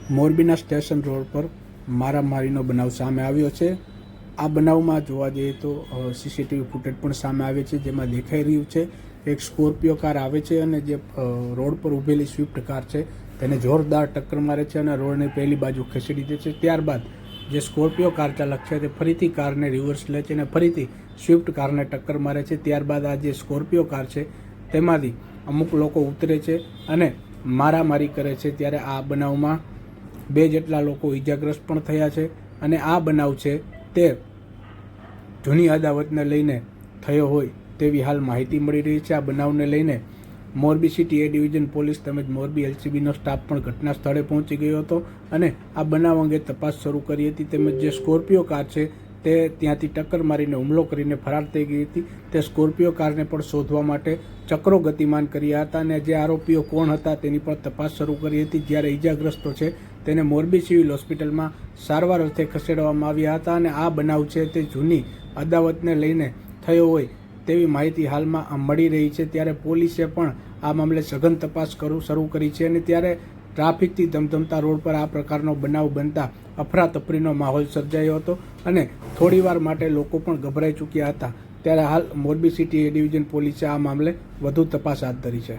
મોરબીના station road પર મારામારીનો બનાવ સામે આવ્યો છે। આ બનાવમાં જોવા જઈએ તો સીસીટીવી ફૂટેજ પણ સામે આવે છે, જેમાં દેખાઈ રહ્યું છે એક સ્કોર્પિયો કાર આવે છે અને જે રોડ પર ઊભેલી સ્વિફ્ટ કાર છે તેને જોરદાર ટક્કર મારે છે અને રોડની પહેલી બાજુ ખસેડી દે છે। ત્યારબાદ જે સ્કોર્પિયો કાર ચાલક છે તે ફરીથી કારને રિવર્સ લે છે અને ફરીથી સ્વિફ્ટ કારને ટક્કર મારે છે। ત્યારબાદ આ જે સ્કોર્પિયો કાર છે તેમાંથી અમુક લોકો ઉતરે છે અને મારામારી કરે છે। ત્યારે આ બનાવમાં 2 જેટલા લોકો ઈજાગ્રસ્ત પણ થયા છે અને આ બનાવ છે તે જૂની અદાવતને લઈને થયો હોય તેવી હાલ માહિતી મળી રહી છે। આ બનાવને લઈને મોરબી સિટી એ ડિવિઝન પોલીસ તેમજ મોરબી એલસીબીનો સ્ટાફ પણ ઘટના સ્થળે પહોંચી ગયો હતો અને આ બનાવ અંગે તપાસ શરૂ કરી હતી। તેમજ જે સ્કોર્પિયો કાર છે તે ત્યાંથી ટક્કર મારીને હુમલો કરીને ફરાર થઈ ગઈ હતી। તે સ્કોર્પિયો કારને પણ શોધવા માટે ચક્રો ગતિમાન કર્યા હતા અને જે આરોપીઓ કોણ હતા તેની પણ તપાસ શરૂ કરી હતી। જ્યારે ઈજાગ્રસ્તો છે તેને મોરબી સિવિલ હોસ્પિટલમાં સારવાર અર્થે ખસેડવામાં આવ્યા હતા અને આ બનાવ છે તે જૂની અદાવતને લઈને થયો હોય તેવી માહિતી હાલમાં મળી રહી છે। ત્યારે પોલીસે પણ આ મામલે સઘન તપાસ શરૂ કરી છે અને ત્યારે ટ્રાફિકથી ધમધમતા રોડ પર આ પ્રકારનો બનાવ બનતા અફરાતફરીનો માહોલ સર્જાયો હતો અને થોડીવાર માટે લોકો પણ ગભરાઈ ચૂક્યા હતા। ત્યારે હાલ મોરબી સિટી એ ડિવિઝન પોલીસે આ મામલે વધુ તપાસ હાથ ધરી છે।